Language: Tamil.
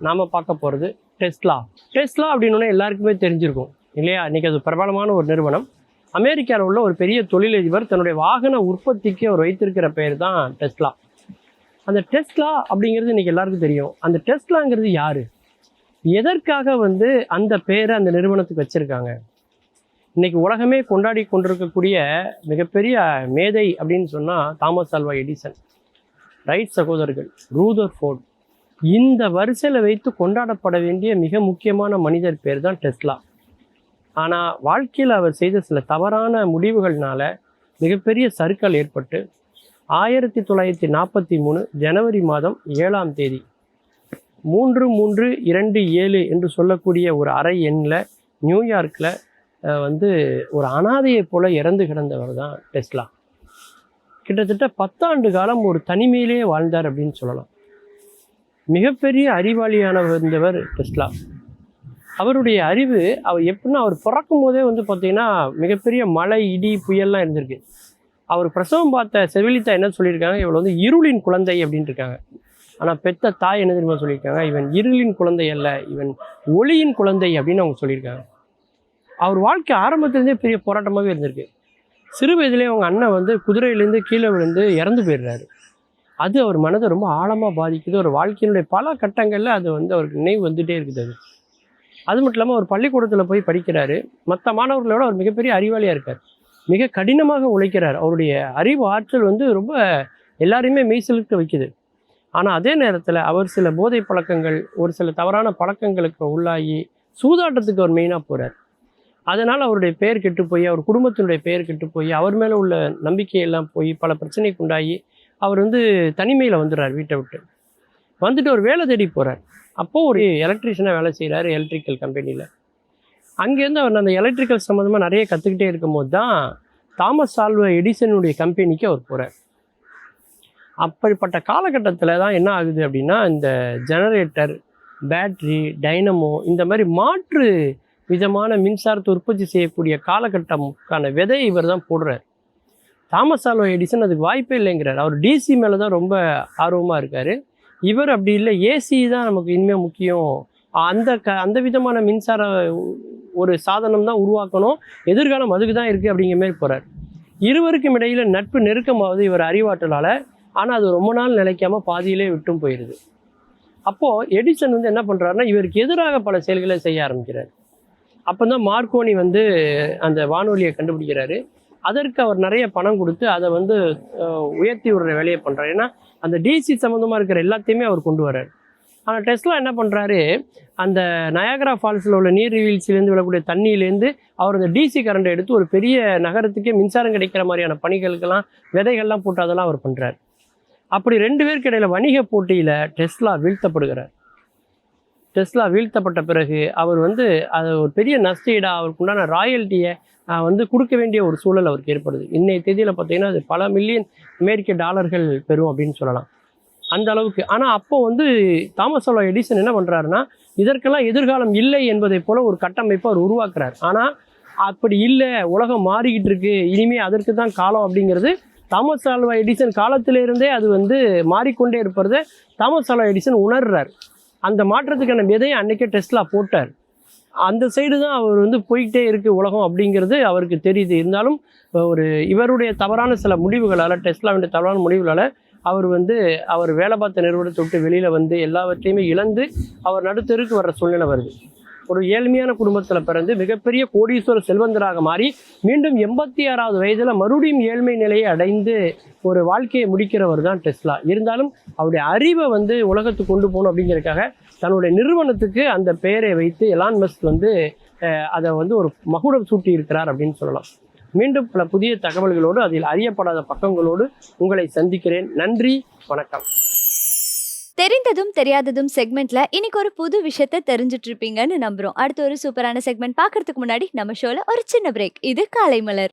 நாம் பார்க்க போகிறது டெஸ்லா. டெஸ்லா அப்படின்னோடனே எல்லாருக்குமே தெரிஞ்சிருக்கும் இல்லையா? இன்றைக்கி அது பிரபலமான ஒரு நிறுவனம். அமெரிக்காவில் உள்ள ஒரு பெரிய தொழிலதிபர் தன்னுடைய வாகன உற்பத்திக்கு அவர் வைத்திருக்கிற பெயர் தான் டெஸ்லா. அந்த டெஸ்லா அப்படிங்கிறது இன்றைக்கி எல்லாருக்கும் தெரியும். அந்த டெஸ்லாங்கிறது யார், எதற்காக அந்த பேரை அந்த நிறுவனத்துக்கு வச்சுருக்காங்க? இன்றைக்கி உலகமே கொண்டாடி கொண்டிருக்கக்கூடிய மிகப்பெரிய மேதை அப்படின்னு சொன்னால் தாமஸ் ஆல்வா எடிசன், ரைட் சகோதரர்கள், ரூதர்ஃபோர்ட். இந்த வரிசையில் வைத்து கொண்டாடப்பட வேண்டிய மிக முக்கியமான மனிதர் பேர் தான் டெஸ்லா. ஆனால் வாழ்க்கையில் அவர் செய்த சில தவறான முடிவுகள்னால மிகப்பெரிய சறுக்கல் ஏற்பட்டு 1943 ஜனவரி மாதம் 7ஆம் தேதி 3327 என்று சொல்லக்கூடிய ஒரு அறை எண்ணில் நியூயார்க்கில் ஒரு அனாதையை போல இறந்து கிடந்தவர் தான் டெஸ்லா. கிட்டத்தட்ட 10 ஆண்டு காலம் ஒரு தனிமையிலே வாழ்ந்தார் அப்படின்னு சொல்லலாம். மிகப்பெரிய அறிவாளியானவர் டெஸ்லா. அவருடைய அறிவு எப்படின்னா, அவர் பிறக்கும் போதே பார்த்தீங்கன்னா மிகப்பெரிய மழை, இடி, புயல்லாம் இருந்திருக்கு. அவர் பிரசவம் பார்த்த செவிலித்தா என்ன சொல்லியிருக்காங்க, இவள் இருளின் குழந்தை அப்படின்ட்டு இருக்காங்க. ஆனால் பெத்த தாய் என்ன தெரியுமா சொல்லியிருக்காங்க, இவன் இருளின் குழந்தை அல்ல, இவன் ஒளியின் குழந்தை அப்படின்னு அவங்க சொல்லியிருக்காங்க. அவர் வாழ்க்கை ஆரம்பத்துலேருந்தே பெரிய போராட்டமாகவே இருந்திருக்கு. சிறு வயதிலே அவங்க அண்ணன் குதிரையிலேருந்து கீழே விழுந்து இறந்து போயிடுறாரு. அது அவர் மனதை ரொம்ப ஆழமாக பாதிக்குது. ஒரு வாழ்க்கையினுடைய பல கட்டங்களில் அது அவருக்கு நினைவு வந்துகிட்டே இருக்குது. அது மட்டும் இல்லாமல் அவர் பள்ளிக்கூடத்தில் போய் படிக்கிறாரு. மற்ற மாணவர்களோட அவர் மிகப்பெரிய அறிவாளியாக இருக்கார். மிக கடினமாக உழைக்கிறார். அவருடைய அறிவு ஆற்றல் ரொம்ப எல்லாரையுமே மெய்சிலுக்க வைக்குது. ஆனால் அதே நேரத்தில் அவர் சில போதை பழக்கங்கள், ஒரு சில தவறான பழக்கங்களுக்கு உள்ளாகி சூதாட்டத்துக்கு அவர் மெயினாக போகிறார். அதனால் அவருடைய பெயர் கெட்டு போய், அவர் குடும்பத்தினுடைய பெயர் கெட்டு போய், அவர் மேலே உள்ள நம்பிக்கையெல்லாம் போய் பல பிரச்சனைக்கு உண்டாகி அவர் தனிமையில் வந்துடுறார். வீட்டை வந்துட்டு ஒரு வேலை தேடி போகிறார். அப்போது ஒரு எலக்ட்ரிஷியனாக வேலை செய்கிறார் எலக்ட்ரிக்கல் கம்பெனியில். அங்கேருந்து அவர் அந்த எலக்ட்ரிக்கல் சம்மந்தமாக நிறைய கற்றுக்கிட்டே இருக்கும்போது தான் தாமஸ் ஆல்வா எடிசனுடைய கம்பெனிக்கு அவர் போகிறார். அப்படிப்பட்ட காலகட்டத்தில் தான் என்ன ஆகுது அப்படின்னா, இந்த ஜெனரேட்டர், பேட்ரி, டைனமோ இந்த மாதிரி மாற்று விதமான மின்சாரத்தை உற்பத்தி செய்யக்கூடிய காலகட்டமுக்கான விதை இவர் தான் போடுறார். தாமஸ் ஆல்வா எடிசன் அதுக்கு வாய்ப்பே இல்லைங்கிறார். அவர் டிசி மேலே தான் ரொம்ப ஆர்வமாக இருக்கார். இவர் அப்படி இல்லை, ஏசி தான் நமக்கு இனிமேல் முக்கியம், அந்த விதமான மின்சார ஒரு சாதனம் தான் உருவாக்கணும், எதிர்காலம் அதுக்கு தான் இருக்குது அப்படிங்கிற மாதிரி போகிறார். இருவருக்கும் இடையில் நட்பு நெருக்கமாவது இவர் அறிவாற்றலால். ஆனால் அது ரொம்ப நாள் நிலைக்காமல் பாதியிலே விட்டும் போயிடுது. அப்போது எடிசன் என்ன பண்ணுறாருன்னா, இவருக்கு எதிராக பல செயல்களை செய்ய ஆரம்பிக்கிறார். அப்போ தான் மார்க்கோனி அந்த வானொலியை கண்டுபிடிக்கிறாரு. அதற்கு அவர் நிறைய பணம் கொடுத்து அதை உயர்த்தி விடுற வேலையை பண்ணுறாரு. ஏன்னா அந்த டிசி சம்மந்தமாக இருக்கிற எல்லாத்தையுமே அவர் கொண்டு வர்றார். ஆனால் டெஸ்லா என்ன பண்ணுறாரு, அந்த நயாகரா ஃபால்ஸில் உள்ள நீர்வீழ்ச்சியிலேருந்து விழக்கூடிய தண்ணியிலேருந்து அவர் அந்த டிசி கரண்டை எடுத்து ஒரு பெரிய நகரத்துக்கே மின்சாரம் கிடைக்கிற மாதிரியான பணிகளுக்கெல்லாம் விதைகள்லாம் போட்டு அதெல்லாம் அவர் பண்ணுறார். அப்படி 2 பேருக்கு இடையில் வணிக போட்டியில் டெஸ்லா வீழ்த்தப்படுகிறார். டெஸ்லா வீழ்த்தப்பட்ட பிறகு அவர் அது ஒரு பெரிய நஷ்டஈடாக அவருக்கு உண்டான ராயல்ட்டியை கொடுக்க வேண்டிய ஒரு சூழல் அவருக்கு ஏற்படுது. இன்றைய தேதியில் பார்த்தீங்கன்னா அது பல மில்லியன் அமெரிக்க டாலர்கள் பெறும் அப்படின்னு சொல்லலாம், அந்த அளவுக்கு. ஆனால் அப்போது தாமஸ் ஆல்வா எடிசன் என்ன பண்ணுறாருன்னா, இதற்கெல்லாம் எதிர்காலம் இல்லை என்பதை போல ஒரு கட்டமைப்பை அவர் உருவாக்குறார். ஆனால் அப்படி இல்லை, உலகம் மாறிக்கிட்டு இருக்கு, இனிமேல் அதற்கு தான் காலம் அப்படிங்கிறது தாமஸ் ஆல்வா எடிசன் காலத்திலிருந்தே அது மாறிக்கொண்டே இருப்பதை தாமஸ் ஆல்வா எடிசன் உணர்றார். அந்த மாற்றத்துக்கான விதையை அன்றைக்கே டெஸ்லா போட்டார். அந்த சைடு தான் அவர் போய்கிட்டே இருக்குது உலகம் அப்படிங்கிறது அவருக்கு தெரியுது. இருந்தாலும் இவருடைய தவறான சில முடிவுகளால், டெஸ்லாவுடைய தவறான முடிவுகளால் அவர் அவர் வேலை பார்த்த நிறுவனத்தை விட்டு வெளியில் எல்லாவற்றையுமே இழந்து அவர் நடுத்தருக்கு வர்ற சூழ்நிலை வருது. ஒரு ஏழ்மையான குடும்பத்தில் பிறந்து மிகப்பெரிய கோடீஸ்வர செல்வந்தராக மாறி மீண்டும் 86வது வயதில் மறுபடியும் ஏழ்மை நிலையை அடைந்து ஒரு வாழ்க்கையை முடிக்கிறவர் தான் டெஸ்லா. இருந்தாலும் அவருடைய அறிவை உலகத்துக்கு கொண்டு போகணும் அப்படிங்கிறதுக்காக தன்னுடைய நிறுவனத்துக்கு அந்த பெயரை வைத்து எலான் மஸ்க் அதை ஒரு மகுடம் சூட்டி இருக்கிறார் அப்படின்னு சொல்லலாம். மீண்டும் பல புதிய தகவல்களோடு, அதில் அறியப்படாத பக்கங்களோடு உங்களை சந்திக்கிறேன். நன்றி, வணக்கம். தெரிந்ததும் தெரியாததும் செக்மெண்ட்ல இன்னைக்கு ஒரு புது விஷயத்த தெரிஞ்சுட்டு இருப்பீங்கன்னு நம்புறோம். அடுத்து ஒரு சூப்பரான செக்மெண்ட் பார்க்கறதுக்கு முன்னாடி நம்ம ஷோல ஒரு சின்ன பிரேக். இது காலை மலர்.